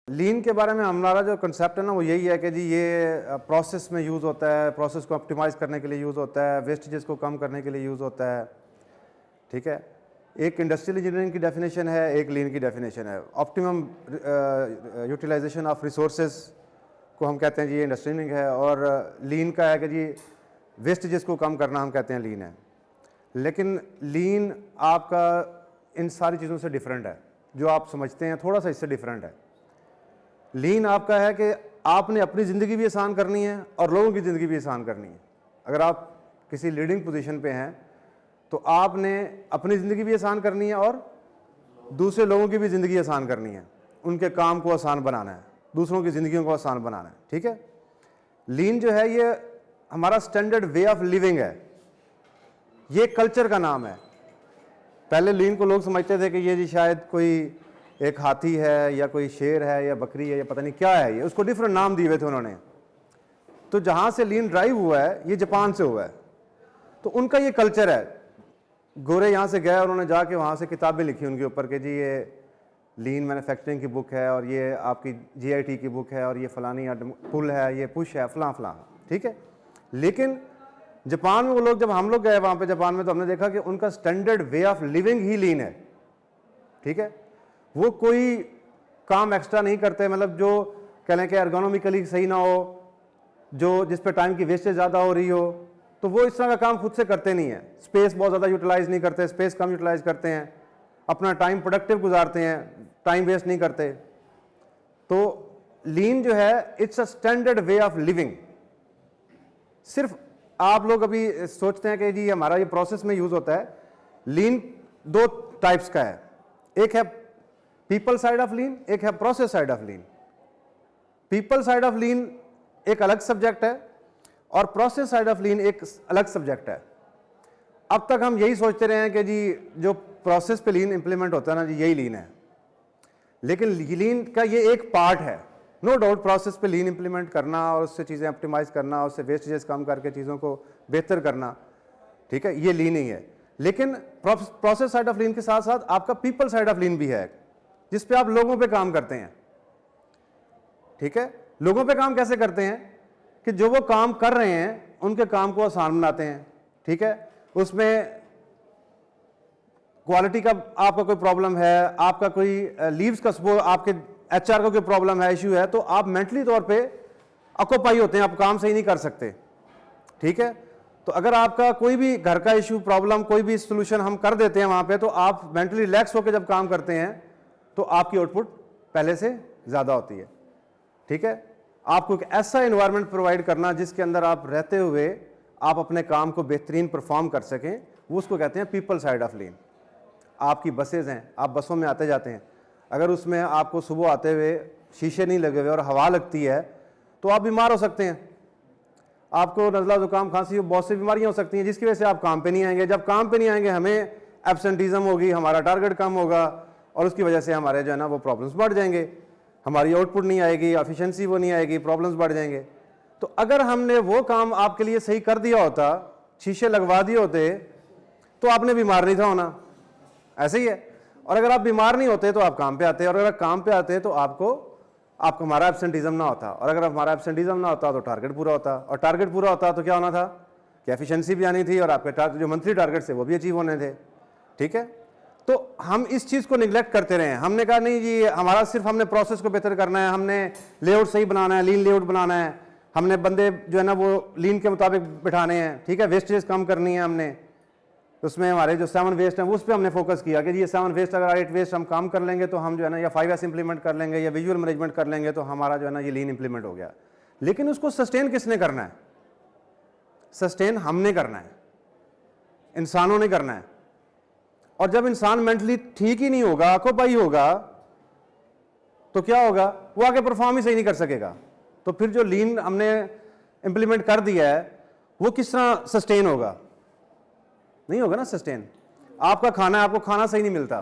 लीन के बारे में हमारा जो कंसेप्ट है ना वो यही है कि जी ये प्रोसेस में यूज़ होता है, प्रोसेस को ऑप्टिमाइज़ करने के लिए यूज़ होता है, वेस्टेजेस को कम करने के लिए यूज़ होता है। ठीक है, एक इंडस्ट्रियल इंजीनियरिंग की डेफिनेशन है, एक लीन की डेफिनेशन है। ऑप्टिमम यूटिलाइजेशन ऑफ रिसोर्सेज को हम कहते हैं जी ये इंडस्ट्रियल इंजीनियरिंग है, और लीन का है कि जी वेस्टेजेस को कम करना हम कहते हैं लीन है। लेकिन लीन आपका इन सारी चीज़ों से डिफरेंट है, जो आप समझते हैं थोड़ा सा इससे डिफरेंट है। लीन आपका है कि आपने अपनी ज़िंदगी भी आसान करनी है और लोगों की ज़िंदगी भी आसान करनी है। अगर आप किसी लीडिंग पोजीशन पे हैं तो आपने अपनी ज़िंदगी भी आसान करनी है और दूसरे लोगों की भी ज़िंदगी आसान करनी है, उनके काम को आसान बनाना है, दूसरों की ज़िंदगियों को आसान बनाना है। ठीक है, लीन जो है ये हमारा स्टैंडर्ड वे ऑफ लिविंग है, ये कल्चर का नाम है। पहले लीन को लोग समझते थे कि ये जी शायद कोई एक हाथी है या कोई शेर है या बकरी है या पता नहीं क्या है, ये उसको डिफरेंट नाम दिए हुए थे उन्होंने। तो जहाँ से लीन ड्राइव हुआ है ये जापान से हुआ है, तो उनका ये कल्चर है। गोरे यहाँ से गए और उन्होंने जाके वहाँ से किताबें लिखी उनके ऊपर कि जी ये लीन मैन्युफैक्चरिंग की बुक है और ये आपकी GIT की बुक है और ये फलानी पुल है, ये पुश है, फलां फलां। ठीक है, लेकिन जापान में वो लोग, जब हम लोग गए वहाँ पे जापान में, तो हमने देखा कि उनका स्टैंडर्ड वे ऑफ लिविंग ही लीन है। ठीक है, वो कोई काम एक्स्ट्रा नहीं करते, मतलब जो कह लें कि एर्गोनॉमिकली सही ना हो, जो जिस पे टाइम की वेस्टेज ज़्यादा हो रही हो, तो वो इस तरह का काम खुद से करते नहीं है। स्पेस बहुत ज़्यादा यूटिलाइज नहीं करते, स्पेस कम यूटिलाइज करते हैं, अपना टाइम प्रोडक्टिव गुजारते हैं, टाइम वेस्ट नहीं करते। तो लीन जो है it's a standard way of living. सिर्फ आप लोग अभी सोचते हैं कि जी हमारा ये प्रोसेस में यूज़ होता है। लीन दो टाइप्स का है, एक है पीपल साइड ऑफ लीन, एक है process side of lean. People side of lean एक अलग सब्जेक्ट है और प्रोसेस साइड ऑफ लीन एक अलग सब्जेक्ट है। अब तक हम यही सोचते रहे हैं कि जी जो प्रोसेस पे लीन इंप्लीमेंट होता है ना जी यही लीन है, लेकिन लीन का ये एक पार्ट है। नो डाउट प्रोसेस पे लीन इंप्लीमेंट करना और उससे चीज़ें ऑप्टिमाइज करना, उससे वेस्टेजेस कम करके चीज़ों को बेहतर करना, ठीक है, ये लीन ही है। लेकिन प्रोसेस साइड ऑफ लीन के साथ साथ आपका पीपल साइड ऑफ लीन भी है, जिस पे आप लोगों पे काम करते हैं। ठीक है, लोगों पे काम कैसे करते हैं कि जो वो काम कर रहे हैं उनके काम को आसान बनाते हैं। ठीक है, उसमें क्वालिटी का आपका कोई प्रॉब्लम है, आपका कोई लीव्स का सपोज, आपके HR का कोई प्रॉब्लम है, इश्यू है, तो आप मेंटली तौर पे ऑक्यूपाई होते हैं, आप काम सही नहीं कर सकते। ठीक है, तो अगर आपका कोई भी घर का इश्यू, प्रॉब्लम, कोई भी सोल्यूशन हम कर देते हैं वहां पे, तो आप मेंटली रिलैक्स होकर जब काम करते हैं तो आपकी आउटपुट पहले से ज़्यादा होती है। ठीक है, आपको एक ऐसा एनवायरनमेंट प्रोवाइड करना जिसके अंदर आप रहते हुए आप अपने काम को बेहतरीन परफॉर्म कर सकें, वो उसको कहते हैं पीपल साइड ऑफ लीन। आपकी बसेज हैं, आप बसों में आते जाते हैं, अगर उसमें आपको सुबह आते हुए शीशे नहीं लगे हुए और हवा लगती है तो आप बीमार हो सकते हैं। आपको नज़ला, जुकाम, खांसी, बहुत सी बीमारियां हो सकती हैं जिसकी वजह से आप काम पे नहीं आएंगे। जब काम पे नहीं आएंगे हमें एब्सेंटिज्म होगी, हमारा टारगेट कम होगा और उसकी वजह से हमारे जो है ना वो प्रॉब्लम्स बढ़ जाएंगे, हमारी आउटपुट नहीं आएगी, एफिशिएंसी वो नहीं आएगी, प्रॉब्लम्स बढ़ जाएंगे। तो अगर हमने वो काम आपके लिए सही कर दिया होता, शीशे लगवा दिए होते, तो आपने बीमार नहीं था होना। ऐसे ही है। और अगर आप बीमार नहीं होते तो आप काम पे आते, और अगर काम पे आते तो आपका हमारा एब्सेंटिज्म ना होता, और अगर हमारा एब्सेंटिज्म ना होता तो टारगेट पूरा होता, और टारगेट पूरा होता तो क्या होना था कि एफिशिएंसी भी आनी थी और आपके जो मंथली टारगेट थे वो भी अचीव होने थे। ठीक है, तो हम इस चीज़ को निगलेक्ट करते रहे। हमने कहा नहीं जी हमारा सिर्फ हमने प्रोसेस को बेहतर करना है, हमने लेआउट सही बनाना है, लीन लेआउट बनाना है, हमने बंदे जो है ना वो लीन के मुताबिक बिठाने हैं। ठीक है, वेस्टेज कम करनी है हमने, उसमें हमारे जो 7 वेस्ट हैं उस पर हमने फोकस किया कि ये 7 वेस्ट अगर 8 वेस्ट हम काम कर लेंगे तो हम जो है ना या 5S इंप्लीमेंट कर लेंगे या विजुअल मैनेजमेंट कर लेंगे तो हमारा जो है ना ये लीन इंप्लीमेंट हो गया। लेकिन उसको सस्टेन किसने करना है? सस्टेन हमने करना है, इंसानों ने करना है। और जब इंसान मेंटली ठीक ही नहीं होगा, ऑक्यूपाई होगा, तो क्या होगा, वो आगे परफॉर्म ही सही नहीं कर सकेगा। तो फिर जो लीन हमने इंप्लीमेंट कर दिया है वो किस तरह सस्टेन होगा? नहीं होगा ना सस्टेन। आपका खाना है, आपको खाना सही नहीं मिलता,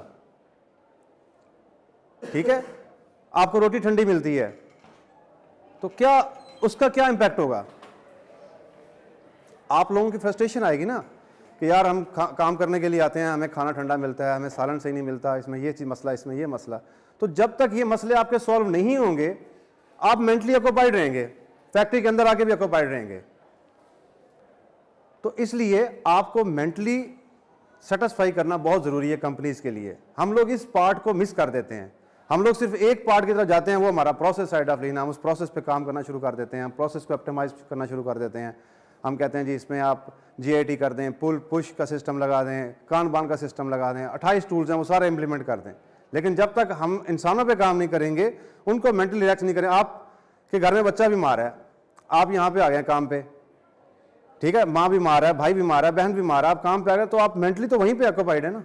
ठीक है, आपको रोटी ठंडी मिलती है, तो क्या उसका क्या इंपैक्ट होगा? आप लोगों की फ्रस्ट्रेशन आएगी ना कि यार हम काम करने के लिए आते हैं, हमें खाना ठंडा मिलता है, हमें सालन सही नहीं मिलता, इसमें ये चीज़ मसला, इसमें ये मसला। तो जब तक ये मसले आपके सॉल्व नहीं होंगे आप मेंटली ऑक्यूपाइड रहेंगे, फैक्ट्री के अंदर आके भी ऑक्यूपाइड रहेंगे। तो इसलिए आपको मेंटली सेटिस्फाई करना बहुत ज़रूरी है कंपनीज के लिए। हम लोग इस पार्ट को मिस कर देते हैं, हम लोग सिर्फ एक पार्ट की तरफ जाते हैं, वो हमारा प्रोसेस साइड ऑफ लीन। हम उस प्रोसेस पे काम करना शुरू कर देते हैं, हम प्रोसेस को ऑप्टिमाइज करना शुरू कर देते हैं। हम कहते हैं जी इसमें आप GIT कर दें, पुल पुश का सिस्टम लगा दें, कानबान का सिस्टम लगा दें, 28 टूल्स हैं वो सारे इंप्लीमेंट कर दें। लेकिन जब तक हम इंसानों पे काम नहीं करेंगे, उनको मेंटली रिलैक्स नहीं करें। आपके घर में बच्चा बीमार है, आप यहाँ पे आ गए काम पे, ठीक है, माँ बीमार है, भाई बीमार है, बहन बीमार है, आप काम पे आ गए, तो आप मेंटली तो वहीं पे ऑक्यूपाइड है ना,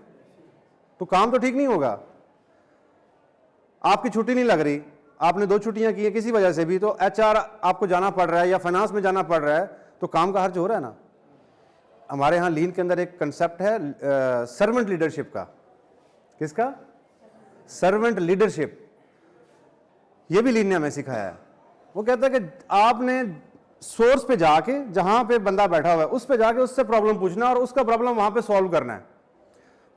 तो काम तो ठीक नहीं होगा। आपकी छुट्टी नहीं लग रही, आपने 2 छुट्टियां की है किसी वजह से भी, तो HR आपको जाना पड़ रहा है या फाइनेंस में जाना पड़ रहा है, तो काम का खर्च हो रहा है ना। हमारे यहाँ लीन के अंदर एक कंसेप्ट है सर्वेंट लीडरशिप का। किसका? Servant leadership. ये भी लीन ने हमें सिखाया है। वो कहता है कि आपने सोर्स पे जाके, जहां पे बंदा बैठा हुआ है उस पे जाके उससे प्रॉब्लम पूछना और उसका प्रॉब्लम वहां पे सॉल्व करना है।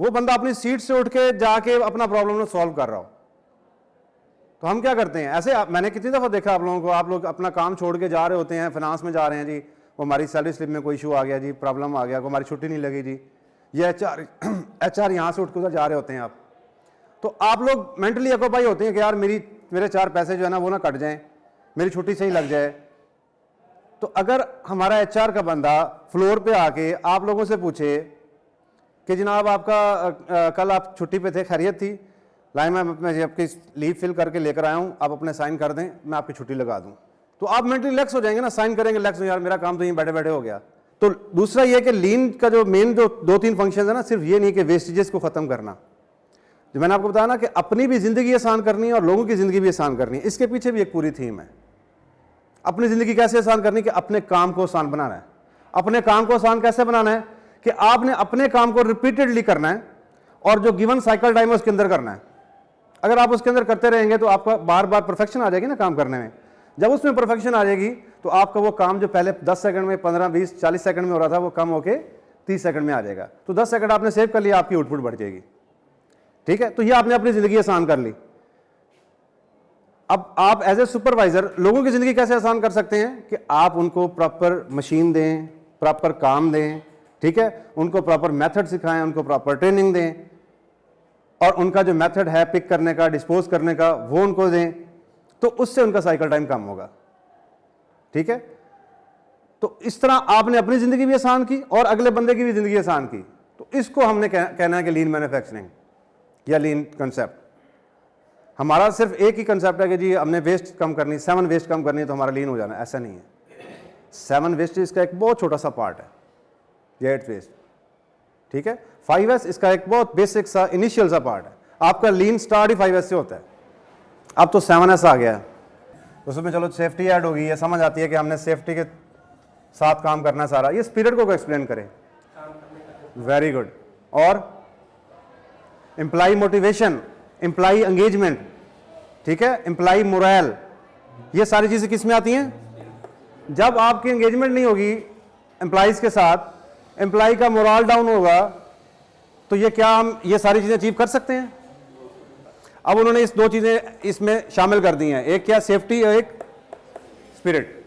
वो बंदा अपनी सीट से उठ के जाके अपना प्रॉब्लम सॉल्व कर रहा हो। तो हम क्या करते हैं ऐसे, मैंने कितनी दफ़ा देखा आप लोगों को, आप लोग अपना काम छोड़ के जा रहे होते हैं, फाइनेंस में जा रहे हैं जी, वो हमारी सैलरी स्लिप में कोई इशू आ गया जी, प्रॉब्लम आ गया, को हमारी छुट्टी नहीं लगी जी, ये HR यहाँ से उठ के उधर जा रहे होते हैं आप। तो आप लोग मेंटली ऑक्यूपाई होते हैं कि यार मेरे 4 पैसे जो है ना वो ना कट जाएं, मेरी छुट्टी सही लग जाए। तो अगर हमारा HR का बंदा फ्लोर पे आके आप लोगों से पूछे कि जनाब आपका कल आप छुट्टी पे थे, खैरियत थी, लाइन मैं आपकी लीव फिल करके लेकर आया हूँ, आप अपने साइन कर दें, मैं आपकी छुट्टी लगा दूँ, तो आप मेंटली रिलैक्स हो जाएंगे ना, साइन करेंगे, रिलैक्स हो, यार मेरा काम तो यहीं बैठे बैठे हो गया। तो दूसरा ये कि लीन का जो मेन जो 2-3 फंक्शन है ना, सिर्फ ये नहीं कि वेस्टेजेस को ख़त्म करना, जो मैंने आपको बताया ना कि अपनी भी ज़िंदगी आसान करनी है और लोगों की ज़िंदगी भी आसान करनी है, इसके पीछे भी एक पूरी थीम है। अपनी ज़िंदगी कैसे आसान करनी, कि अपने काम को आसान बनाना है। अपने काम को आसान कैसे बनाना है कि आपने अपने काम को रिपीटेडली करना है और जो गिवन साइकिल टाइम है उसके अंदर करना है। अगर आप उसके अंदर करते रहेंगे तो आपका बार बार परफेक्शन आ जाएगी ना काम करने में। जब उसमें परफेक्शन आ जाएगी तो आपका वो काम जो पहले 10 सेकंड में, 15, 20, 40 सेकंड में हो रहा था, वो कम होके 30 सेकंड में आ जाएगा। तो 10 सेकंड आपने सेव कर लिया, आपकी आउटपुट बढ़ जाएगी। ठीक है, तो ये आपने अपनी ज़िंदगी आसान कर ली। अब आप एज ए सुपरवाइजर लोगों की ज़िंदगी कैसे आसान कर सकते हैं कि आप उनको प्रॉपर मशीन दें, प्रॉपर काम दें, ठीक है, उनको प्रॉपर मेथड सिखाएं, उनको प्रॉपर ट्रेनिंग दें और उनका जो मेथड है पिक करने का, डिस्पोज करने का, वो उनको दें, तो उससे उनका साइकिल टाइम कम होगा। ठीक है, तो इस तरह आपने अपनी ज़िंदगी भी आसान की और अगले बंदे की भी ज़िंदगी आसान की। तो इसको हमने कहना है कि लीन मैन्युफैक्चरिंग या लीन कंसेप्ट। हमारा सिर्फ एक ही कंसेप्ट है कि जी हमने वेस्ट कम करनी, 7 वेस्ट कम करनी है तो हमारा लीन हो जाना, ऐसा नहीं है। 7 वेस्ट इसका एक बहुत छोटा सा पार्ट है, या 8 वेस्ट, ठीक है। 5S इसका एक बहुत बेसिक सा इनिशियल सा पार्ट है। आपका लीन स्टार्ट ही 5S से होता है, अब तो 7S आ गया है, उसमें चलो सेफ्टी ऐड होगी, ये समझ आती है कि हमने सेफ्टी के साथ काम करना है सारा। ये स्पिरिट को एक्सप्लेन करें, वेरी गुड। और एम्प्लॉय मोटिवेशन, एम्प्लॉय एंगेजमेंट, ठीक है, एम्प्लॉय मोरल, ये सारी चीजें किस में आती हैं? जब आपकी एंगेजमेंट नहीं होगी एम्प्लॉयज के साथ, एम्प्लॉय का मोरल डाउन होगा, तो ये क्या हम ये सारी चीजें अचीव कर सकते हैं? अब उन्होंने इस 2 चीजें इसमें शामिल कर दी हैं, एक क्या, सेफ्टी और एक स्पिरिट।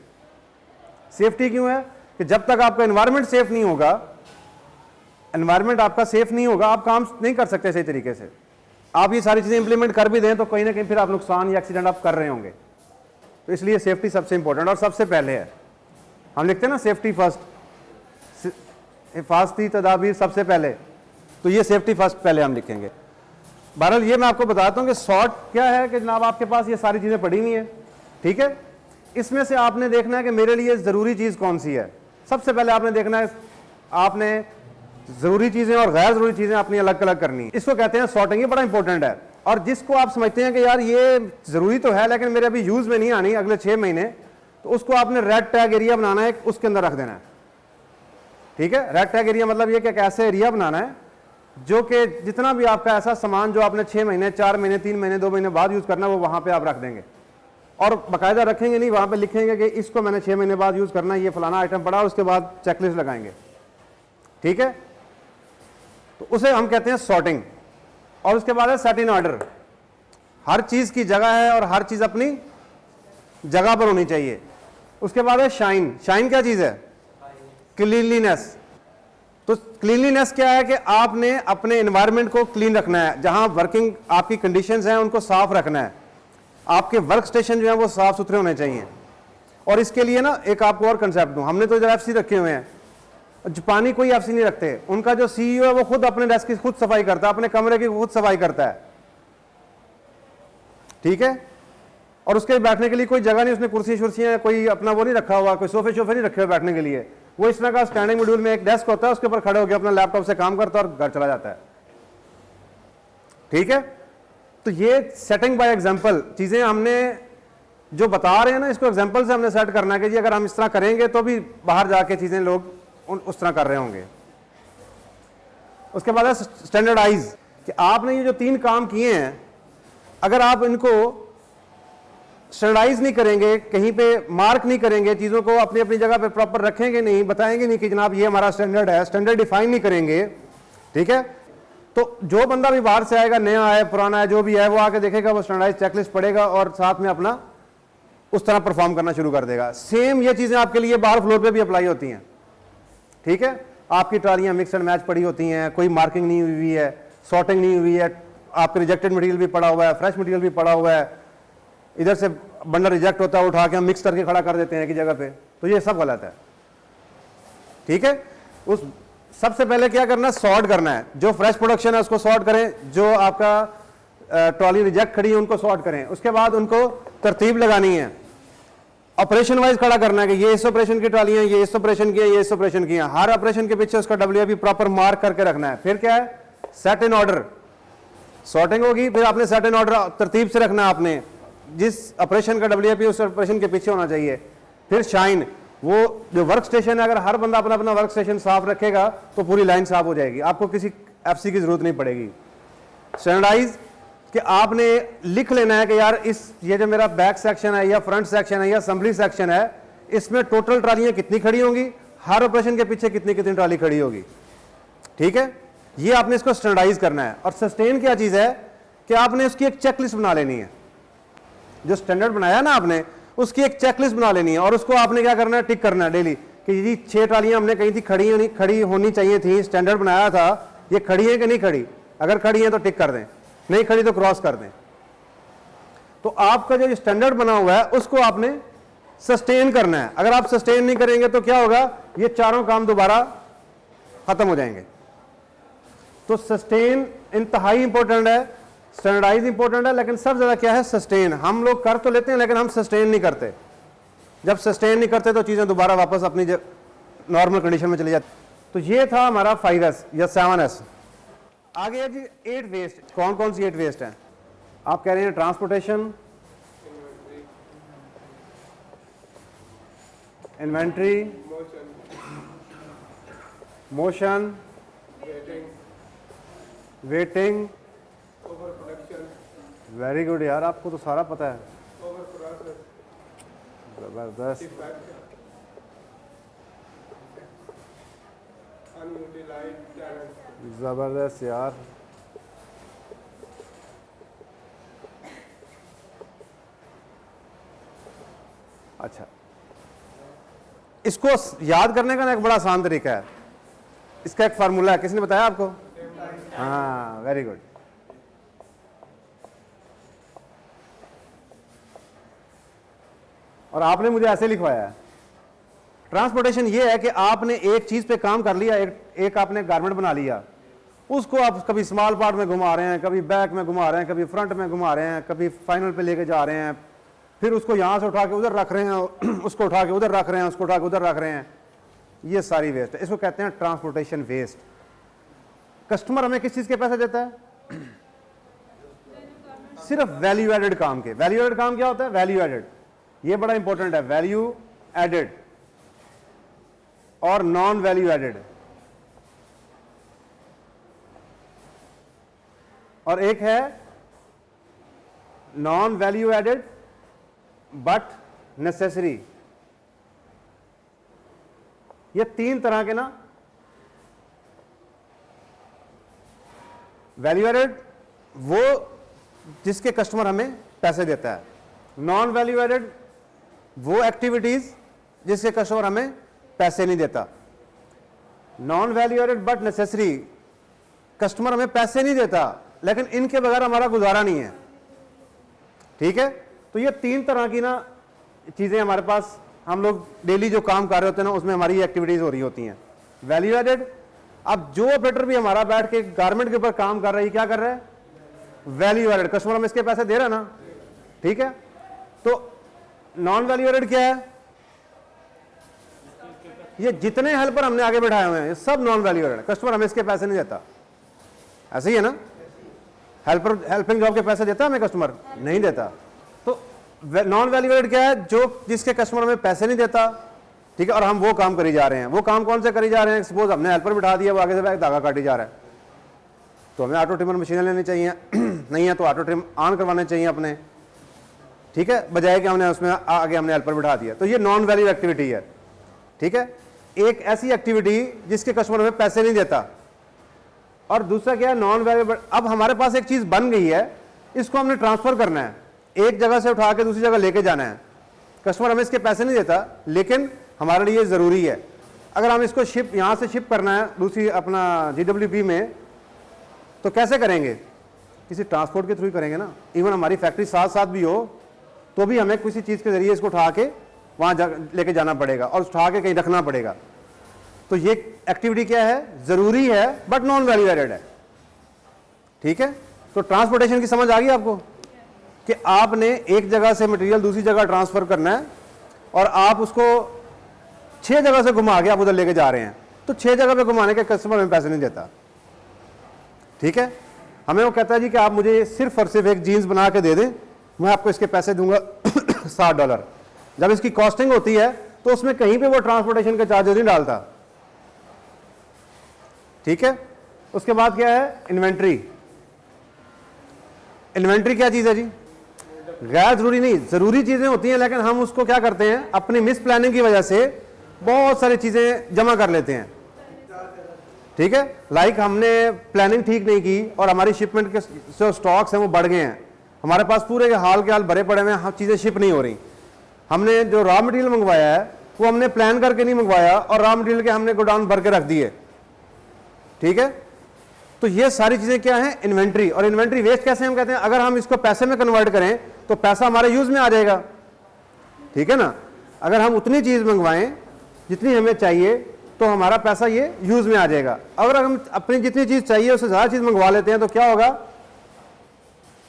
सेफ्टी क्यों है कि जब तक आपका एनवायरनमेंट सेफ नहीं होगा, एनवायरनमेंट आपका सेफ नहीं होगा, आप काम नहीं कर सकते सही तरीके से। आप ये सारी चीजें इंप्लीमेंट कर भी दें तो कहीं ना कहीं फिर आप नुकसान या एक्सीडेंट आप कर रहे होंगे। तो इसलिए सेफ्टी सबसे इंपॉर्टेंट और सबसे पहले है। हम लिखते हैं ना सेफ्टी फर्स्ट, हिफाजती तदाबीर सबसे पहले, तो ये सेफ्टी फर्स्ट पहले हम लिखेंगे। बहरहाल ये मैं आपको बताता हूँ कि शॉर्ट क्या है कि जनाब आपके पास ये सारी चीज़ें पड़ी हुई हैं, ठीक है। इसमें से आपने देखना है कि मेरे लिए ज़रूरी चीज़ कौन सी है। सबसे पहले आपने देखना है, आपने ज़रूरी चीज़ें और गैर ज़रूरी चीज़ें अपनी अलग अलग करनी है। इसको कहते हैं सॉर्टिंग, ये बड़ा इंपॉर्टेंट है। और जिसको आप समझते हैं कि यार ये ज़रूरी तो है लेकिन मेरे अभी यूज़ में नहीं आनी अगले 6 महीने, तो उसको आपने रेड टैग एरिया बनाना है, उसके अंदर रख देना है, ठीक है। रेड टैग एरिया मतलब ये कि एक ऐसा एरिया बनाना है जो कि जितना भी आपका ऐसा सामान जो आपने 6 महीने, 4 महीने, 3 महीने, 2 महीने बाद यूज़ करना है, वो वहाँ पे आप रख देंगे। और बाकायदा रखेंगे नहीं, वहाँ पे लिखेंगे कि इसको मैंने 6 महीने बाद यूज़ करना है, ये फलाना आइटम पड़ा, उसके बाद चेकलिस्ट लगाएंगे, ठीक है। तो उसे हम कहते हैं सॉर्टिंग। और उसके बाद है सेट इन ऑर्डर, हर चीज की जगह है और हर चीज अपनी जगह पर होनी चाहिए। उसके बाद है शाइन। शाइन क्या चीज है? क्लीनलीनेस। तो क्लीनलीनेस क्या है कि आपने अपने एनवायरनमेंट को क्लीन रखना है, जहां वर्किंग आपकी कंडीशंस हैं उनको साफ रखना है, आपके वर्क स्टेशन जो है वो साफ सुथरे होने चाहिए। और इसके लिए ना एक आपको और कंसेप्ट दूं, हमने तो इधर एफसी रखे हुए हैं, जापानी कोई एफसी नहीं रखते, उनका जो सीईओ है वो खुद अपने डेस्क की खुद सफाई करता है, अपने कमरे की खुद सफाई करता है, ठीक है। और उसके बैठने के लिए कोई जगह नहीं, उसने कुर्सी शुर्सियां कोई अपना वो नहीं रखा हुआ, कोई सोफे शोफे नहीं रखे हुए बैठने के लिए, वो इस तरह का स्टैंडिंग मॉड्यूल में एक डेस्क होता है, उसके ऊपर खड़े होकर अपना लैपटॉप से काम करता है और घर चला जाता है, ठीक है। तो ये सेटिंग बाय एग्जांपल चीजें हमने जो बता रहे हैं ना, इसको एग्जांपल से हमने सेट करना है कि जी अगर हम इस तरह करेंगे तो भी बाहर जाके चीजें लोग उस तरह कर रहे होंगे। उसके बाद है स्टैंडर्डाइज, कि आपने ये जो 3 काम किए हैं, अगर आप इनको स्टैंडर्डाइज नहीं करेंगे, कहीं पे मार्क नहीं करेंगे, चीजों को अपनी अपनी जगह पे प्रॉपर रखेंगे नहीं, बताएंगे नहीं कि जनाब ये हमारा स्टैंडर्ड है, स्टैंडर्ड डिफाइन नहीं करेंगे, ठीक है, तो जो बंदा भी बाहर से आएगा, नया है पुराना है जो भी है, वो आके देखेगा, वो स्टैंडर्डाइज चेकलिस्ट पढ़ेगा और साथ में अपना उस तरह परफॉर्म करना शुरू कर देगा। सेम ये चीजें आपके लिए बाहर फ्लोर पे भी अप्लाई होती हैं, ठीक है। आपकी ट्रालियां मिक्स एंड मैच पड़ी होती हैं, कोई मार्किंग नहीं हुई है, सॉर्टिंग नहीं हुई है, आपका रिजेक्टेड मटेरियल भी पड़ा हुआ है, फ्रेश मटेरियल भी पड़ा हुआ है, इधर से बंडल रिजेक्ट होता है, उठा के हम मिक्स करके खड़ा कर देते हैं की जगह पे, तो ये सब गलत है, ठीक है। उस सबसे पहले क्या करना है, सॉर्ट करना है, जो फ्रेश प्रोडक्शन है उसको सॉर्ट करें, जो आपका ट्रॉली रिजेक्ट खड़ी है उनको सॉर्ट करें, उसके बाद उनको तरतीब लगानी है, ऑपरेशन वाइज खड़ा करना है कि ये इस ऑपरेशन की ट्रॉली है, ये इस ऑपरेशन की है, ये इस ऑपरेशन की है, हर ऑपरेशन के पीछे उसका WIP प्रॉपर मार्क करके रखना है। फिर क्या है, सेट इन ऑर्डर, सॉर्टिंग होगी, फिर आपने सेट इन ऑर्डर तरतीब से रखना है, आपने जिस ऑपरेशन का WIP उस ऑपरेशन के पीछे होना चाहिए। फिर शाइन, वो जो वर्क स्टेशन है, अगर हर बंदा अपना अपना वर्क स्टेशन साफ रखेगा तो पूरी लाइन साफ हो जाएगी, आपको किसी FC की जरूरत नहीं पड़ेगी। स्टैंडर्डाइज, कि आपने लिख लेना है कि यार ये जो मेरा बैक सेक्शन है या फ्रंट सेक्शन है या असेंबली सेक्शन है, इसमें टोटल ट्रालियां कितनी खड़ी होंगी, हर ऑपरेशन के पीछे कितनी कितनी ट्राली खड़ी होगी, ठीक है। ये आपने इसको स्टैंडर्डाइज करना है। और सस्टेन क्या चीज है कि आपने उसकी एक चेकलिस्ट बना लेनी है, जो स्टैंडर्ड बनाया ना आपने, उसकी एक चेकलिस्ट बना लेनी है और उसको आपने क्या करना है, टिक करना है डेली कि जी 6 ट्रालियां हमने कहीं थी खड़ी होनी चाहिए थी, स्टैंडर्ड बनाया था, ये खड़ी है कि नहीं खड़ी, अगर खड़ी है तो टिक कर दें, नहीं खड़ी तो क्रॉस कर दें। तो आपका जो स्टैंडर्ड बना हुआ है उसको आपने सस्टेन करना है। अगर आप सस्टेन नहीं करेंगे तो क्या होगा, ये चारों काम दोबारा खत्म हो जाएंगे। तो सस्टेन इंतहाई इंपॉर्टेंट है, स्टैंडर्डाइज इंपॉर्टेंट है, लेकिन सब ज्यादा क्या है, सस्टेन। हम लोग कर तो लेते हैं लेकिन हम सस्टेन नहीं करते। जब सस्टेन नहीं करते तो चीजें दोबारा वापस अपनी नॉर्मल कंडीशन में चली जाती। तो ये था हमारा 5S या 7S। आगे है जी 8 वेस्ट। कौन कौन सी 8 वेस्ट हैं? आप कह रहे हैं transportation, inventory, motion, waiting, very good यार, आपको तो सारा पता है, जबरदस्त। जबरदस्त यार। अच्छा, इसको याद करने का ना एक बड़ा आसान तरीका है, इसका एक फार्मूला है, किसने बताया आपको? हाँ, वेरी गुड। और आपने मुझे ऐसे लिखवाया है। ट्रांसपोर्टेशन ये है कि आपने एक चीज पे काम कर लिया, एक आपने गारमेंट बना लिया, उसको आप कभी स्मॉल पार्ट में घुमा रहे हैं, कभी बैक में घुमा रहे हैं, कभी फ्रंट में घुमा रहे हैं, कभी फाइनल पे लेके जा रहे हैं, फिर उसको यहां से उठा के उधर रख रहे हैं, उसको उठा के उधर रख रहे हैं, उसको उठा के उधर रख रहे हैं, ये सारी वेस्ट है। इसको कहते हैं ट्रांसपोर्टेशन वेस्ट। कस्टमर हमें किस चीज के पैसे देता है? सिर्फ वैल्यू एडेड काम के। वैल्यू एडेड काम क्या होता है? वैल्यू एडेड, ये बड़ा इंपॉर्टेंट है, वैल्यू एडेड और नॉन वैल्यू एडेड। और एक है non value added but necessary. ये 3 तरह के ना वैल्यू एडेड वो जिसके कस्टमर हमें पैसे देता है, नॉन वैल्यू एडेड वो एक्टिविटीज जिसके कस्टमर हमें पैसे नहीं देता। Non value added but necessary, customer हमें पैसे नहीं देता लेकिन इनके बगैर हमारा गुजारा नहीं है, ठीक है। तो ये 3 तरह की ना चीजें हमारे पास, हम लोग डेली जो काम कर रहे होते हैं ना उसमें हमारी एक्टिविटीज हो रही होती हैं। वैल्यू एडेड, अब जो ऑपरेटर भी हमारा बैठ के गारमेंट के ऊपर काम कर रहा है, क्या कर रहा है? वैल्यू एडेड, कस्टमर हमें इसके पैसे दे रहा है ना, ठीक है। तो नॉन वैल्यू एडेड क्या है? ये जितने हेल्पर हमने आगे बैठाए हुए हैं ये सब नॉन वैल्यू एडेड, कस्टमर हमें इसके पैसे नहीं देता। ऐसे ही है ना, हेल्पिंग जॉब के पैसे देता है हमें कस्टमर? नहीं देता। तो नॉन वैल्यू एडेड क्या है? जो जिसके कस्टमर हमें पैसे नहीं देता, ठीक है, और हम वो काम करी जा रहे हैं। वो काम कौन से करी जा रहे हैं? सपोज हमने हेल्पर बिठा दिया, वो आगे से बैग धागा काटी जा रहा है, तो हमें ऑटो ट्रिमर मशीनें लेनी चाहिए नहीं है तो ऑटो ट्रिम ऑन करवाने चाहिए अपने, ठीक है, बजाय कि हमने उसमें आगे हमने हेल्पर बिठा दिया। तो ये नॉन वैल्यू एक्टिविटी है, ठीक है। एक ऐसी एक्टिविटी जिसके कस्टमर हमें पैसे नहीं देता, और दूसरा क्या है? Non value. अब हमारे पास एक चीज बन गई है, इसको हमने ट्रांसफर करना है, एक जगह से उठा के दूसरी जगह लेके जाना है। कस्टमर हमें इसके पैसे नहीं देता लेकिन हमारे लिए जरूरी है। अगर हम इसको शिप यहां से शिप करना है दूसरी अपना GWP में, तो कैसे करेंगे? किसी ट्रांसपोर्ट के थ्रू करेंगे ना। इवन हमारी फैक्ट्री साथ साथ भी हो तो भी हमें किसी चीज के जरिए इसको उठा के वहां लेके जाना पड़ेगा और उठा के कहीं रखना पड़ेगा। तो ये एक्टिविटी क्या है? जरूरी है बट नॉन वैल्यू एडेड है, ठीक है। तो ट्रांसपोर्टेशन की समझ आ गई आपको कि आपने एक जगह से मटेरियल दूसरी जगह ट्रांसफर करना है और आप उसको 6 जगह से घुमा के आप उधर लेके जा रहे हैं, तो 6 जगह पे घुमाने के कस्टमर हमें पैसे नहीं देता, ठीक है। हमें वो कहता है जी कि आप मुझे सिर्फ और सिर्फ एक जीन्स बना के दे दें, मैं आपको इसके पैसे दूंगा $60। जब इसकी कॉस्टिंग होती है तो उसमें कहीं पे वो ट्रांसपोर्टेशन के चार्जेस नहीं डालता, ठीक है। उसके बाद क्या है? इन्वेंट्री। इन्वेंट्री क्या चीज है जी? गैर जरूरी नहीं, जरूरी चीजें होती हैं लेकिन हम उसको क्या करते हैं, अपनी मिस प्लानिंग की वजह से बहुत सारी चीजें जमा कर लेते हैं, ठीक है। लाइक हमने प्लानिंग ठीक नहीं की और हमारी शिपमेंट के जो स्टॉक्स हैं वो बढ़ गए हैं, हमारे पास पूरे के हाल भरे पड़े हुए हैं, चीजें शिप नहीं हो रही। हमने जो रॉ मटेरियल मंगवाया है वो हमने प्लान करके नहीं मंगवाया और रॉ मटेरियल के हमने गोडाउन भर के रख दिए, ठीक है। तो ये सारी चीजें क्या है? इन्वेंट्री। और इन्वेंट्री वेस्ट कैसे हम कहते हैं? अगर हम इसको पैसे में कन्वर्ट करें तो पैसा हमारे यूज में आ जाएगा, ठीक है ना। अगर हम उतनी चीज मंगवाएं जितनी हमें चाहिए तो हमारा पैसा ये यूज में आ जाएगा। अगर हम अपनी जितनी चीज चाहिए उससे ज्यादा चीज मंगवा लेते हैं तो क्या होगा?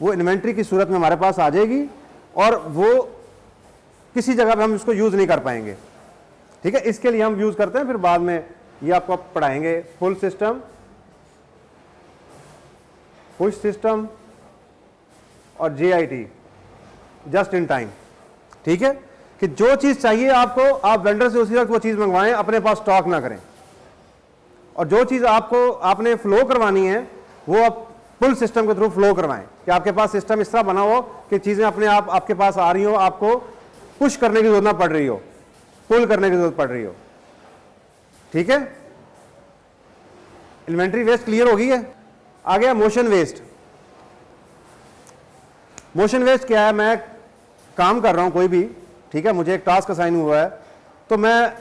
वो इन्वेंट्री की सूरत में हमारे पास आ जाएगी और वो किसी जगह पे हम इसको यूज नहीं कर पाएंगे, ठीक है। इसके लिए हम यूज करते हैं, फिर बाद में ये आपको पढ़ाएंगे, फुल सिस्टम, पुश सिस्टम और JIT, जस्ट इन टाइम, ठीक है। कि जो चीज चाहिए आपको, आप वेंडर से उसी वक्त वो चीज मंगवाएं, अपने पास स्टॉक ना करें। और जो चीज आपको आपने फ्लो करवानी है वो आप पुल सिस्टम के थ्रू फ्लो करवाएं, कि आपके पास सिस्टम इस तरह बना हो कि चीजें अपने आप आपके पास आ रही हो, आपको पुश करने की जरूरत ना पड़ रही हो, पुल करने की जरूरत पड़ रही हो, ठीक है। इन्वेंट्री वेस्ट क्लियर हो गई है। आ गया मोशन वेस्ट। मोशन वेस्ट क्या है? मैं काम कर रहा हूं कोई भी, ठीक है, मुझे एक टास्क असाइन हुआ है, तो मैं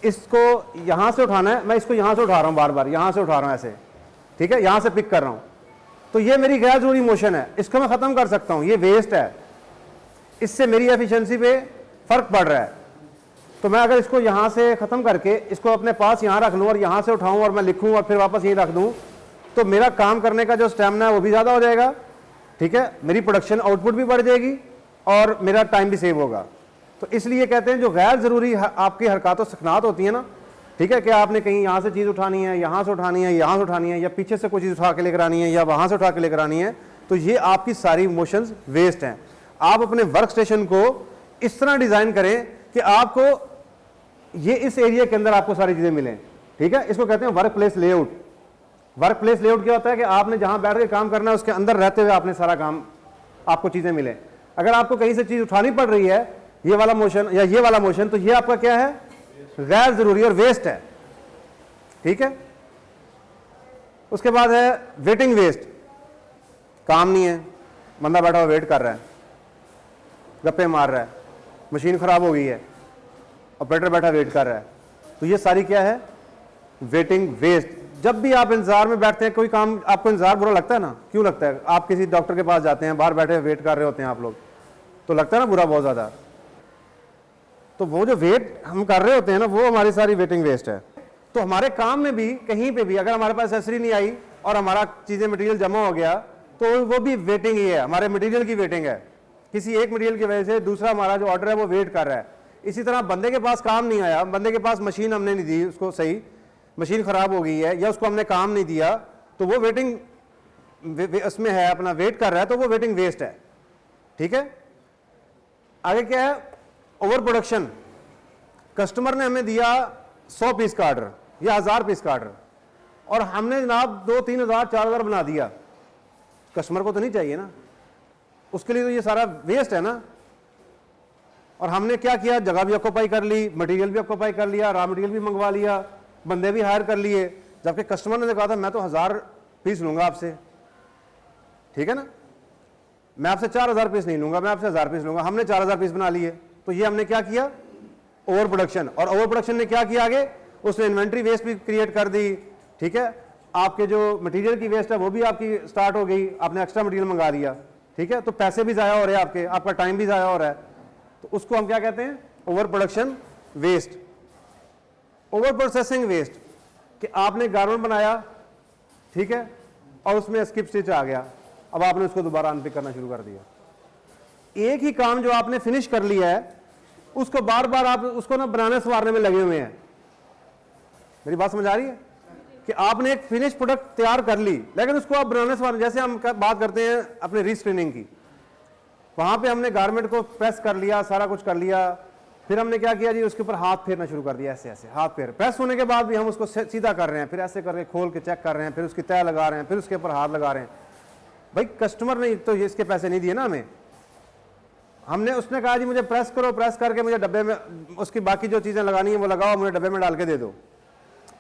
इसको यहां से उठाना है, मैं इसको यहां से उठा रहा हूं, बार बार यहां से उठा रहा हूं ऐसे, ठीक है, यहां से पिक कर रहा हूं, तो ये मेरी गैर जरूरी मोशन है, इसको मैं खत्म कर सकता हूं, ये वेस्ट है, इससे मेरी एफिशिएंसी पे फर्क पड़ रहा है। तो मैं अगर इसको यहां से खत्म करके इसको अपने पास यहां रख लूं और यहां से उठाऊं और मैं लिखूं और फिर वापस यहीं रख दूं, तो मेरा काम करने का जो स्टैमिना है वो भी ज्यादा हो जाएगा, ठीक है, मेरी प्रोडक्शन आउटपुट भी बढ़ जाएगी और मेरा टाइम भी सेव होगा। तो इसलिए कहते हैं जो गैर जरूरी आपकी हरकत सकनात होती है ना, ठीक है, कि आपने कहीं यहाँ से चीज़ उठानी है, यहाँ से उठानी है, यहाँ से उठानी है, या पीछे से कोई चीज़ उठा के लेकर आनी है, या वहाँ से उठा के लेकर आनी है, तो ये आपकी सारी मोशंस वेस्ट हैं। आप अपने वर्क स्टेशन को इस तरह डिज़ाइन करें कि आपको ये इस एरिया के अंदर आपको सारी चीज़ें मिलें, ठीक है। इसको कहते हैं work place layout. Work place layout क्या होता है कि आपने जहाँ बैठ के काम करना है उसके अंदर रहते हुए आपने सारा काम, आपको चीज़ें मिले। अगर आपको कहीं से चीज़ उठानी पड़ रही है, ये वाला मोशन या ये वाला मोशन, तो ये आपका क्या है? गैर जरूरी और वेस्ट है, ठीक है। उसके बाद है वेटिंग वेस्ट। काम नहीं है, बंदा बैठा हुआ वेट कर रहा है, गप्पे मार रहा है, मशीन ख़राब हो गई है, ऑपरेटर बैठा वेट कर रहा है। तो ये सारी क्या है? Waiting waste. जब भी आप इंतजार में बैठते हैं, कोई काम आपको इंतजार बुरा लगता है ना? क्यों लगता है? आप किसी डॉक्टर के पास जाते हैं, बाहर बैठे वेट कर रहे होते हैं आप लोग, तो लगता है ना बुरा बहुत ज़्यादा। तो वो जो वेट हम कर रहे होते हैं ना, वो हमारी सारी वेटिंग वेस्ट है। तो हमारे काम में भी कहीं पे भी अगर हमारे पास एक्सेसरी नहीं आई और हमारा चीज़ें मटेरियल जमा हो गया, तो वो भी वेटिंग ही है, हमारे मटेरियल की वेटिंग है। किसी एक मटेरियल की वजह से दूसरा हमारा जो ऑर्डर है वो वेट कर रहा है। इसी तरह बंदे के पास काम नहीं आया, बंदे के पास मशीन हमने नहीं दी उसको सही, मशीन ख़राब हो गई है या उसको हमने काम नहीं दिया, तो वो वेटिंग उसमें है, अपना वेट कर रहा है, तो वो वेटिंग वेस्ट है। ठीक है, आगे क्या है? Over production. कस्टमर ने हमें दिया 100 पीस का ऑर्डर या 1000 पीस का ऑर्डर, और हमने जनाब 2-3 हज़ार 4 हज़ार बना दिया। कस्टमर को तो नहीं चाहिए ना, उसके लिए तो ये सारा वेस्ट है ना। और हमने क्या किया? जगह भी ऑक्यूपाई कर ली, मटेरियल भी ऑक्यूपाई कर लिया, रॉ मटेरियल भी मंगवा लिया, बंदे भी हायर कर लिए, जबकि कस्टमर ने कहा था मैं तो 1000 पीस लूंगा आपसे। ठीक है ना, मैं आपसे 4000 पीस नहीं लूंगा, मैं आपसे 1000 पीस लूंगा। हमने 4000 पीस बना लिए। तो ये हमने क्या किया? Over production. और ओवर प्रोडक्शन ने क्या किया? आगे उसने इन्वेंट्री वेस्ट भी क्रिएट कर दी। ठीक है, आपके जो मटेरियल की वेस्ट है वो भी आपकी स्टार्ट हो गई, आपने एक्स्ट्रा मटेरियल मंगा दिया। ठीक है, तो पैसे भी ज़ाया हो रहे हैं आपके, आपका टाइम भी ज़ाया हो रहा है। तो उसको हम क्या कहते हैं? Over production waste. Over processing waste, कि आपने गारमेंट बनाया, ठीक है, और उसमें स्किप स्टिच आ गया, अब आपने उसको दोबारा अनपिक करना शुरू कर दिया। एक ही काम जो आपने फिनिश कर लिया है उसको बार बार आप उसको ना बनाने संवारने में लगे हुए हैं। मेरी बात समझ आ रही है? कि आपने एक फिनिश प्रोडक्ट तैयार कर ली, लेकिन उसको आप बनाने संवारने, जैसे हम बात करते हैं अपने रीस्क्रीनिंग की, वहां पे हमने गारमेंट को प्रेस कर लिया, सारा कुछ कर लिया, फिर हमने क्या किया जी? उसके ऊपर हाथ फेरना शुरू कर दिया, ऐसे ऐसे हाथ फेर। प्रेस होने के बाद भी हम उसको सीधा कर रहे हैं, फिर ऐसे करके खोल के चेक कर रहे हैं, फिर उसकी तय लगा रहे हैं, फिर उसके ऊपर हाथ लगा रहे हैं। भाई कस्टमर ने तो ये इसके पैसे नहीं दिए ना हमें। हमने उसने कहा जी मुझे प्रेस करो, प्रेस करके मुझे डब्बे में उसकी बाकी जो चीज़ें लगानी है वो लगाओ, मुझे डब्बे में डाल के दे दो।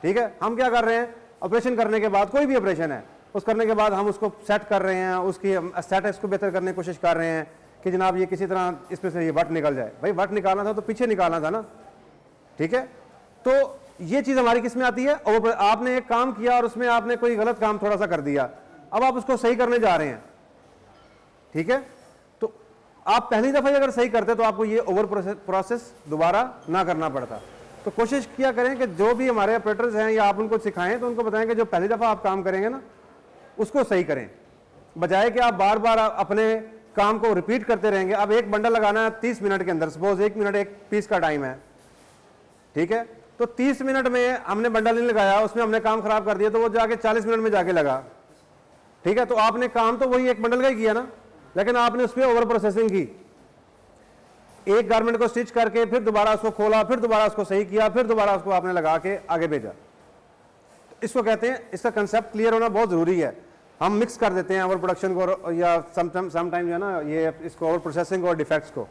ठीक है, हम क्या कर रहे हैं? ऑपरेशन करने के बाद, कोई भी ऑपरेशन है उस करने के बाद हम उसको सेट कर रहे हैं, उसकी स्टेटस को बेहतर करने की कोशिश कर रहे हैं कि जनाब ये किसी तरह इसमें से ये वट निकल जाए। भाई वट निकालना था तो पीछे निकालना था ना। ठीक है, तो ये चीज़ हमारी किस में आती है? और आपने एक काम किया और उसमें आपने कोई गलत काम थोड़ा सा कर दिया, अब आप उसको सही करने जा रहे हैं। ठीक है, तो आप पहली दफ़ा अगर सही करते तो आपको ये ओवर प्रोसेस दोबारा ना करना पड़ता। तो कोशिश किया करें कि जो भी हमारे ऑपरेटर्स हैं या आप उनको सिखाएं तो उनको बताएं कि जो पहली दफ़ा आप काम करेंगे ना उसको सही करें, बजाय कि आप बार बार अपने काम को रिपीट करते रहेंगे। अब एक बंडल लगाना है 30 मिनट के अंदर, सपोज 1 मिनट एक पीस का टाइम है। ठीक है, तो 30 मिनट में हमने बंडल नहीं लगाया, उसमें हमने काम खराब कर दिया, तो वो जाके 40 मिनट में जाके लगा। ठीक है, तो आपने काम तो वही एक बंडल का ही किया ना, लेकिन आपने उस पर ओवर प्रोसेसिंग की। एक गारमेंट को स्टिच करके फिर दोबारा उसको खोला, फिर दोबारा उसको सही किया, फिर दोबारा उसको आपने लगा के आगे भेजा। तो इसको कहते हैं, इसका कंसेप्ट क्लियर होना बहुत जरूरी है। हम मिक्स कर देते हैं ओवर प्रोडक्शन को या समटाइम जो है ना ये इसको ओवर प्रोसेसिंग और डिफेक्ट्स को,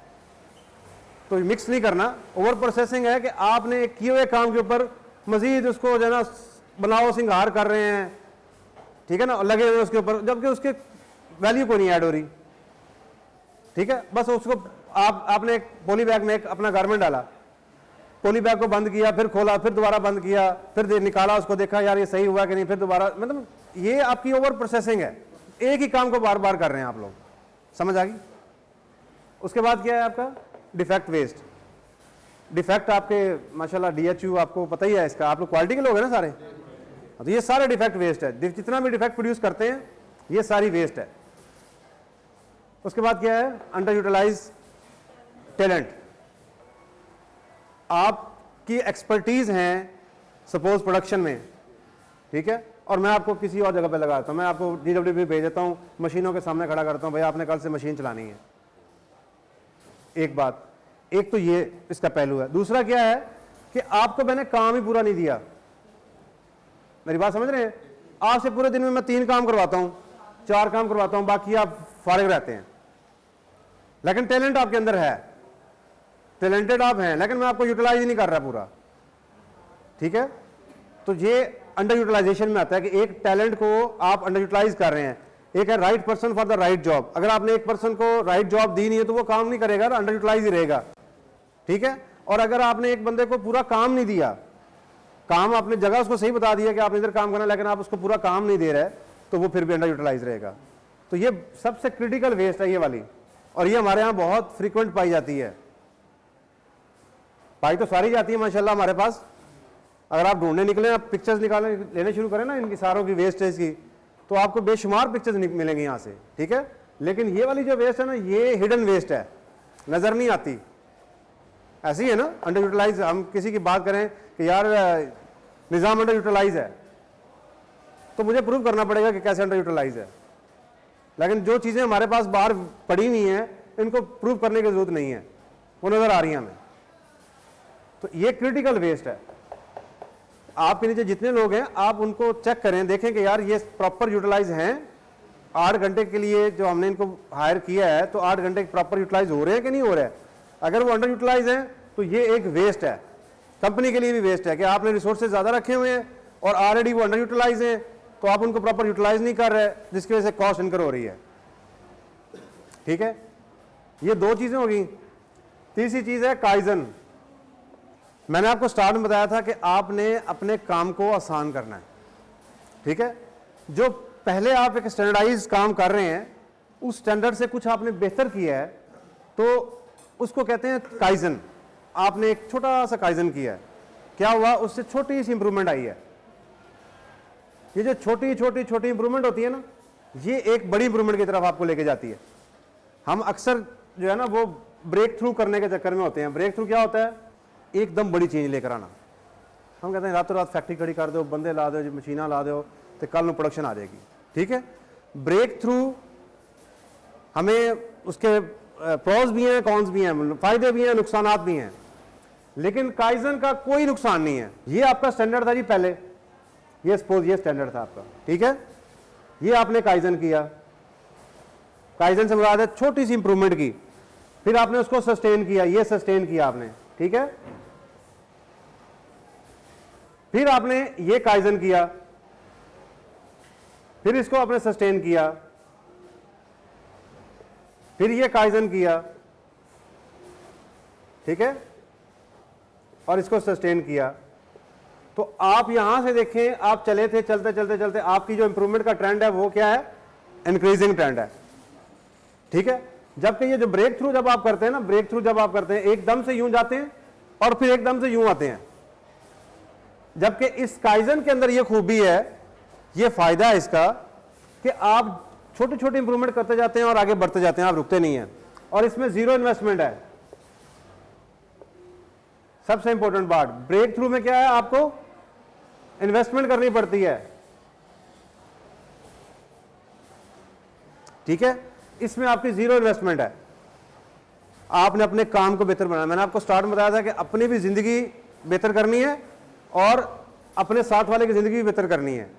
तो मिक्स नहीं करना। ओवर प्रोसेसिंग है कि आपने किए हुए काम के ऊपर मजीद उसको जो है ना बनाओ सिंगार कर रहे हैं। ठीक है ना, लगे हुए उसके ऊपर, जबकि उसके वैल्यू को नहीं ऐड हो रही। ठीक है, बस उसको आपने एक पॉली बैग में एक अपना गारमेंट डाला, पॉली बैग को बंद किया, फिर खोला, फिर दोबारा बंद किया, फिर निकाला, उसको देखा यार ये सही हुआ कि नहीं, फिर दोबारा, मतलब ये आपकी ओवर प्रोसेसिंग है। एक ही काम को बार बार कर रहे हैं आप लोग। समझ आ गई? उसके बाद क्या है आपका? Defect waste. डिफेक्ट आपके माशाल्लाह DHU आपको पता ही है इसका, आप लोग क्वालिटी के लोग हैं ना सारे, तो ये सारे डिफेक्ट वेस्ट है। जितना भी डिफेक्ट प्रोड्यूस करते हैं ये सारी वेस्ट है। उसके बाद क्या है? Under utilize talent. आपकी एक्सपर्टीज हैं सपोज प्रोडक्शन में, ठीक है, और मैं आपको किसी और जगह पे लगाता हूं, मैं आपको DWP भेज देता हूं, मशीनों के सामने खड़ा करता हूं, भाई आपने कल से मशीन चलानी है। एक बात, एक तो ये इसका पहलू है। दूसरा क्या है कि आपको मैंने काम ही पूरा नहीं दिया। मेरी बात समझ रहे हैं? आपसे पूरे दिन में मैं 3 काम करवाता हूं, 4 काम करवाता हूं, बाकी आप फारिग रहते हैं, लेकिन टैलेंट आपके अंदर है, टैलेंटेड आप हैं, लेकिन मैं आपको यूटिलाइज नहीं कर रहा पूरा। ठीक है, तो ये अंडर यूटिलाइजेशन में आता है कि एक टैलेंट को आप अंडर यूटिलाइज कर रहे हैं। एक है right person for the right job. अगर आपने एक पर्सन को राइट जॉब दी नहीं है तो वो काम नहीं करेगा, अंडर यूटिलाइज ही रहेगा, ठीक है। और अगर आपने एक बंदे को पूरा काम नहीं दिया, काम आपने जगह उसको सही बता दिया कि आप इधर काम करना, लेकिन आप उसको पूरा काम नहीं दे रहे, तो वो फिर भी अंडर यूटिलाइज रहेगा। तो ये सबसे क्रिटिकल वेस्ट है ये वाली, और ये हमारे यहाँ बहुत फ्रीक्वेंट पाई जाती है। पाई तो सारी जाती है माशाल्लाह हमारे पास। अगर आप ढूंढने निकले, आप पिक्चर्स निकालने लेने शुरू करें ना इनकी सारों की वेस्टेज की, तो आपको बेशुमार पिक्चर्स मिलेंगे यहाँ से, ठीक है। लेकिन ये वाली जो वेस्ट है ना, ये हिडन वेस्ट है, नजर नहीं आती। ऐसी है ना अंडर यूटिलाइज। हम किसी की बात करें कि यार निज़ाम अंडर यूटिलाइज है, तो मुझे प्रूव करना पड़ेगा कि कैसे अंडर यूटिलाइज है। लेकिन जो चीज़ें हमारे पास बाहर पड़ी हुई हैं, इनको प्रूव करने की जरूरत नहीं है, वो नज़र आ रही हैं हमें। तो ये क्रिटिकल वेस्ट है। आपके नीचे जितने लोग हैं, आप उनको चेक करें, देखें कि यार ये प्रॉपर यूटिलाइज हैं। 8 घंटे के लिए जो हमने इनको हायर किया है, तो 8 घंटे प्रॉपर यूटिलाइज हो रहे हैं कि नहीं हो रहे हैं। अगर वो अंडर यूटिलाइज हैं तो ये एक वेस्ट है, कंपनी के लिए भी वेस्ट है कि आपने रिसोर्सेज ज़्यादा रखे हुए हैं और ऑलरेडी वो अंडर यूटिलाइज हैं, तो आप उनको प्रॉपर यूटिलाइज नहीं कर रहे, जिसकी वजह से कॉस्ट इनकर हो रही है, ठीक है। ये 2 चीज़ें हो गई। तीसरी चीज़ है काइजन। मैंने आपको स्टार्ट में बताया था कि आपने अपने काम को आसान करना है, ठीक है। जो पहले आप एक स्टैंडर्डाइज काम कर रहे हैं, उस स्टैंडर्ड से कुछ आपने बेहतर किया है, तो उसको कहते हैं काइजन। आपने एक छोटा सा काइजन किया है, क्या हुआ, उससे छोटी सी इंप्रूवमेंट आई है। ये जो छोटी छोटी छोटी इंप्रूवमेंट होती है ना, ये एक बड़ी इंप्रूवमेंट की तरफ आपको लेके जाती है। हम अक्सर जो है ना वो ब्रेक थ्रू करने के चक्कर में होते हैं। ब्रेक थ्रू क्या होता है, एकदम बड़ी चेंज लेकर आना। हम कहते हैं रातों रात फैक्ट्री खड़ी कर दो, बंदे ला दो, मशीना ला दो, तो कल में प्रोडक्शन आ जाएगी, ठीक है। ब्रेक थ्रू हमें उसके प्रोज भी हैं, कॉन्स भी हैं, फायदे भी हैं, नुकसानात भी हैं, लेकिन काइजन का कोई नुकसान नहीं है। ये आपका स्टैंडर्ड था जी पहले, ये सपोज ये स्टैंडर्ड था आपका, ठीक है। ये आपने काइजन किया, काइजन से मुराद है छोटी सी इंप्रूवमेंट की, फिर आपने उसको सस्टेन किया, ये सस्टेन किया आपने, ठीक है। फिर आपने ये काइजन किया, फिर इसको आपने सस्टेन किया, फिर ये काइजन किया, ठीक है, और इसको सस्टेन किया। तो आप यहां से देखें, आप चले थे, चलते चलते चलते आपकी जो इंप्रूवमेंट का ट्रेंड है वो क्या है, इंक्रीजिंग ट्रेंड है, ठीक है। जबकि ये जो ब्रेक थ्रू जब आप करते हैं ना, ब्रेक थ्रू जब आप करते हैं, एकदम से यूं जाते हैं और फिर एकदम से यूं आते हैं। जबकि इस काइजन के अंदर ये खूबी है, ये फायदा है इसका कि आप छोटी छोटी इंप्रूवमेंट करते जाते हैं और आगे बढ़ते जाते हैं, आप रुकते नहीं हैं, और इसमें जीरो इन्वेस्टमेंट है। सबसे इंपॉर्टेंट बात, ब्रेक थ्रू में क्या है, आपको इन्वेस्टमेंट करनी पड़ती है, ठीक है। इसमें आपकी जीरो इन्वेस्टमेंट है। आपने अपने काम को बेहतर बनाना। मैंने आपको स्टार्ट में बताया था कि अपनी भी जिंदगी बेहतर करनी है और अपने साथ वाले की जिंदगी भी बेहतर करनी है,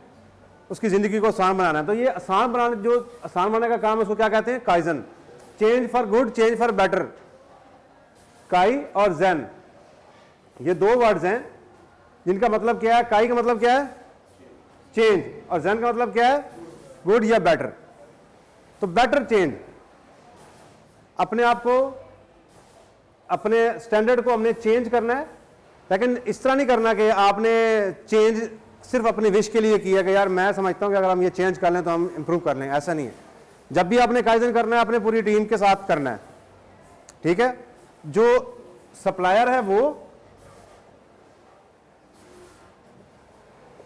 उसकी जिंदगी को आसान बनाना है। तो ये आसान बनाने, जो आसान बनाने का काम है, उसको क्या कहते हैं, kaizen. Change for good, change for better. काई और जैन, ये 2 वर्ड्स हैं जिनका मतलब क्या है। काई का मतलब क्या है, चेंज, और जैन का मतलब क्या है, गुड या बेटर। तो बेटर चेंज, अपने आप को, अपने स्टैंडर्ड को हमने चेंज करना है, लेकिन इस तरह नहीं करना कि आपने चेंज सिर्फ अपनी विश के लिए किया कि यार मैं समझता हूं कि अगर हम ये चेंज कर लें तो हम इंप्रूव कर लें। ऐसा नहीं है। जब भी आपने काइजन करना है, अपने पूरी टीम के साथ करना है, ठीक है। जो सप्लायर है वो,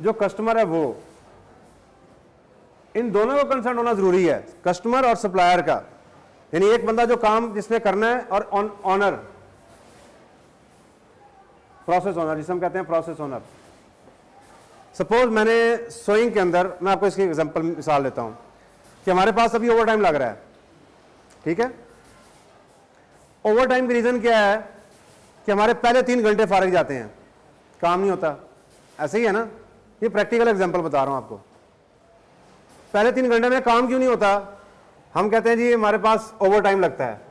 जो कस्टमर है वो, इन दोनों को कंसर्न होना जरूरी है, कस्टमर और सप्लायर का। यानी एक बंदा जो काम जिसने करना है, और ऑनर, प्रोसेस ओनर, जिसे हम कहते हैं प्रोसेस ओनर। सपोज मैंने सोइंग के अंदर, मैं आपको इसकी एग्जांपल मिसाल देता हूं कि हमारे पास अभी ओवर टाइम लग रहा है, ठीक है। ओवर टाइम की रीजन क्या है कि हमारे पहले 3 घंटे फारिग जाते हैं, काम नहीं होता। ऐसे ही है ना, ये प्रैक्टिकल एग्जांपल बता रहा हूं आपको। पहले 3 घंटे में काम क्यों नहीं होता, हम कहते हैं जी हमारे पास ओवर टाइम लगता है,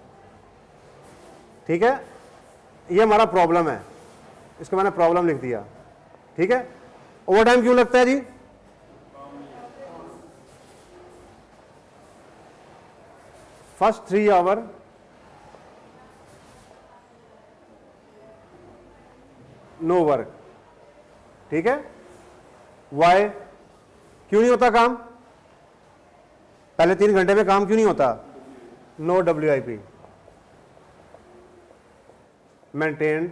ठीक है। ये हमारा प्रॉब्लम है, इसको मैंने प्रॉब्लम लिख दिया, ठीक है। ओवर टाइम क्यों लगता है जी, फर्स्ट 3 आवर नो वर्क, ठीक है। वाई, क्यों नहीं होता काम? पहले 3 घंटे में काम क्यों नहीं होता? No WIP maintained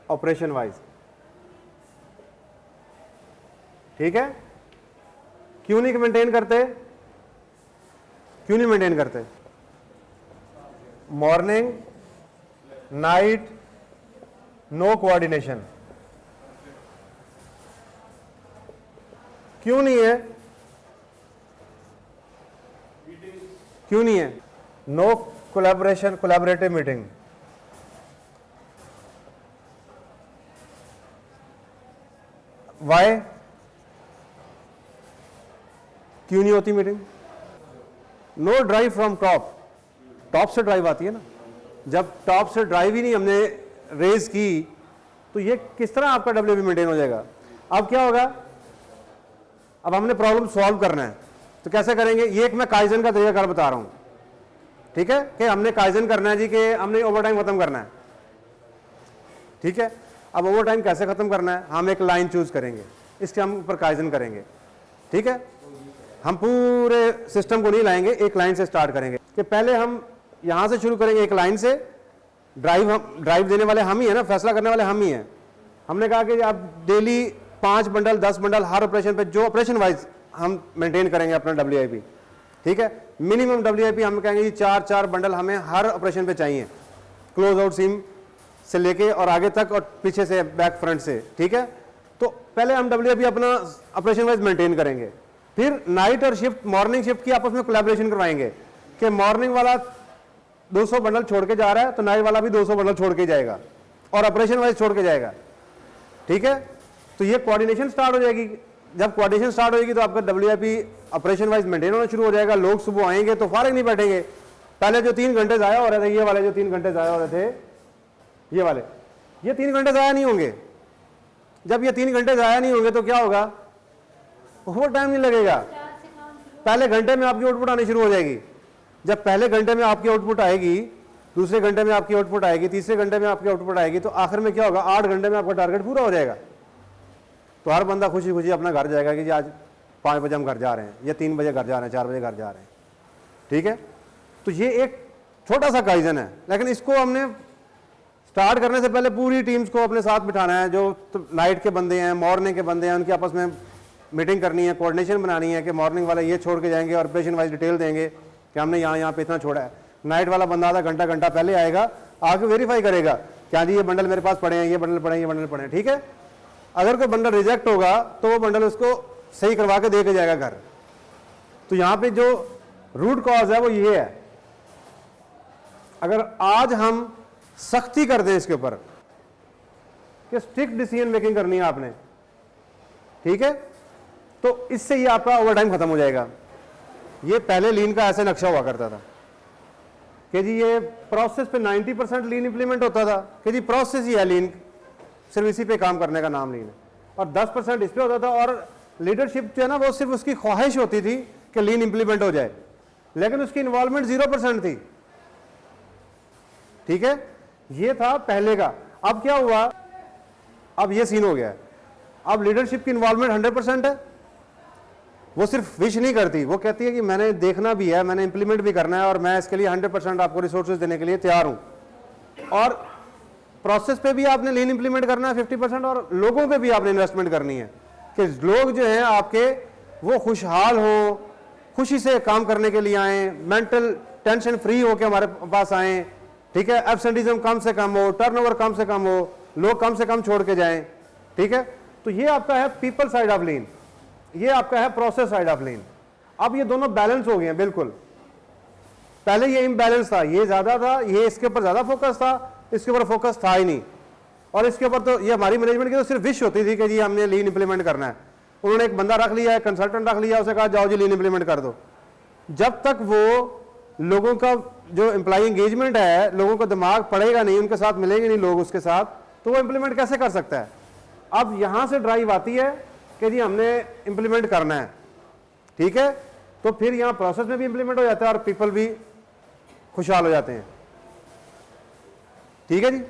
operation wise, ठीक है। क्यों नहीं मेंटेन करते? क्यों नहीं मेंटेन करते? मॉर्निंग नाइट नो कोऑर्डिनेशन, क्यों नहीं है? क्यों नहीं है? No collaboration, collaborative meeting, why? क्यों नहीं होती meeting? No drive from top, top से ड्राइव आती है ना। जब टॉप से ड्राइव ही नहीं हमने रेज की तो ये किस तरह आपका WIP मेंटेन हो जाएगा? अब क्या होगा? अब हमने प्रॉब्लम सॉल्व करना है, तो कैसे करेंगे? ये एक मैं काइजन का तरीका बता रहा हूं, ठीक है, कि हमने काइजन करना है जी, कि हमने ओवर टाइम खत्म करना है, ठीक है। अब ओवर टाइम कैसे खत्म करना है? हम एक लाइन चूज करेंगे, इसके हम ऊपर काइजन करेंगे, ठीक है। हम पूरे सिस्टम को नहीं लाएंगे, एक लाइन से स्टार्ट करेंगे कि पहले हम यहां से शुरू करेंगे, एक लाइन से। ड्राइव देने वाले हम ही है ना, फैसला करने वाले हम ही हैं। हमने कहा कि आप डेली 5 बंडल 10 बंडल हर ऑपरेशन पे, जो ऑपरेशन वाइज हम मेंटेन करेंगे अपना WIP, ठीक है। मिनिमम WIP हम कहेंगे जी 4 बंडल हमें हर ऑपरेशन पे चाहिए, क्लोज आउट सीम से लेके और आगे तक और पीछे से, बैक फ्रंट से, ठीक है। तो पहले हम WIP अपना ऑपरेशन वाइज मेंटेन करेंगे। फिर नाइट और शिफ्ट, मॉर्निंग शिफ्ट की आपस में कोलैबोरेशन करवाएंगे कि मॉर्निंग वाला 200 बंडल छोड़ के जा रहा है तो नाइट वाला भी 200 बंडल छोड़ के जाएगा और ऑपरेशन वाइज छोड़ के जाएगा, ठीक है। तो ये कोऑर्डिनेशन स्टार्ट हो जाएगी। जब कोऑर्डिनेशन स्टार्ट होगी तो आपका WIP ऑपरेशन वाइज मेंटेन होना शुरू हो जाएगा। लोग सुबह आएंगे तो फारिग नहीं बैठेंगे। पहले जो 3 घंटे ज़ाया हो रहे थे, ये वाले जो 3 घंटे ज़ाया हो रहे थे, ये वाले, ये 3 घंटे ज़ाया नहीं होंगे। जब ये 3 घंटे ज़ाया नहीं होंगे तो क्या होगा? ओवर टाइम नहीं लगेगा। पहले घंटे में आपकी आउटपुट आनी शुरू हो जाएगी। जब पहले घंटे में आपकी आउटपुट आएगी, दूसरे घंटे में आपकी आउटपुट आएगी, तीसरे घंटे में आपकी आउटपुट आएगी, तो आखिर में क्या होगा? 8 घंटे में आपका टारगेट पूरा हो जाएगा। तो हर बंदा खुशी खुशी अपना घर जाएगा कि जी आज 5 बजे हम घर जा रहे हैं, या 3 बजे घर जा रहे हैं, 4 बजे घर जा रहे हैं, ठीक है। तो ये एक छोटा सा काइजन है, लेकिन इसको हमने स्टार्ट करने से पहले पूरी टीम्स को अपने साथ बिठाना है। जो तो नाइट के बंदे हैं, मॉर्निंग के बंदे हैं, उनके आपस में मीटिंग करनी है, कोऑर्डिनेशन बनानी है कि मॉर्निंग वाले ये छोड़ के जाएंगे और ऑपरेशन वाइज डिटेल देंगे कि हमने यहाँ पे इतना छोड़ा है। नाइट वाला बंदा आधा घंटा पहले आएगा, आके वेरीफाई करेगा क्या जी ये बंडल मेरे पास पड़े हैं, ये बंडल पड़े हैं, ये बंडल पड़े हैं, ठीक है। अगर कोई बंडल रिजेक्ट होगा तो वो बंडल उसको सही करवा के दे के जाएगा घर। तो यहाँ पे जो रूट कॉज है वो ये है। अगर आज हम सख्ती कर दें इसके ऊपर कि स्ट्रिक्ट डिसीजन मेकिंग करनी है आपने, ठीक है, तो इससे ये आपका ओवरटाइम खत्म हो जाएगा। ये पहले लीन का ऐसे नक्शा हुआ करता था कि जी ये प्रोसेस पे 90% लीन इंप्लीमेंट होता था कि जी प्रोसेस ही है लीन, सिर्फ इसी पे काम करने का नाम लीन है, और 10% इस पे होता था। और लीडरशिप जो है ना वो सिर्फ उसकी ख्वाहिश होती थी कि लीन इंप्लीमेंट हो जाए, लेकिन उसकी इन्वॉल्वमेंट 0% थी, ठीक है। ये था पहले का। अब क्या हुआ? अब ये सीन हो गया। अब लीडरशिप की इन्वॉल्वमेंट 100% है। वो सिर्फ विश नहीं करती, वो कहती है कि मैंने देखना भी है, मैंने इंप्लीमेंट भी करना है, और मैं इसके लिए 100% आपको रिसोर्सेज देने के लिए तैयार हूं। और प्रोसेस पे भी आपने लीन इंप्लीमेंट करना है 50%, और लोगों पे भी आपने इन्वेस्टमेंट करनी है कि लोग जो हैं आपके वो खुशहाल हो, खुशी से काम करने के लिए आए, मेंटल टेंशन फ्री हो के हमारे पास आए, ठीक है। एब्सेंटिज्म कम से कम हो, टर्नओवर कम से कम हो, लोग कम से कम छोड़ के जाएं, ठीक है। तो ये आपका है पीपल साइड ऑफ लीन, ये आपका है प्रोसेस साइड ऑफ लीन। अब ये दोनों बैलेंस हो गए हैं बिल्कुल। पहले ये इम्बैलेंस था, ये ज्यादा था, ये इसके ऊपर ज्यादा फोकस था, इसके ऊपर फोकस था ही नहीं। और इसके ऊपर तो ये हमारी मैनेजमेंट की तो सिर्फ विश होती थी कि जी हमने लीन इंप्लीमेंट करना है। उन्होंने एक बंदा रख लिया है, कंसल्टेंट रख लिया, उसे कहा जाओ जी लीन इंप्लीमेंट कर दो। जब तक वो लोगों का जो एम्प्लॉय एंगेजमेंट है, लोगों को दिमाग पड़ेगा नहीं, उनके साथ मिलेंगे नहीं लोग उसके साथ, तो वो इंप्लीमेंट कैसे कर सकता है? अब यहां से ड्राइव आती है कि जी हमने इंप्लीमेंट करना है, ठीक है। तो फिर यहाँ प्रोसेस में भी इंप्लीमेंट हो जाता है और पीपल भी खुशहाल हो जाते हैं। ठीक है जी।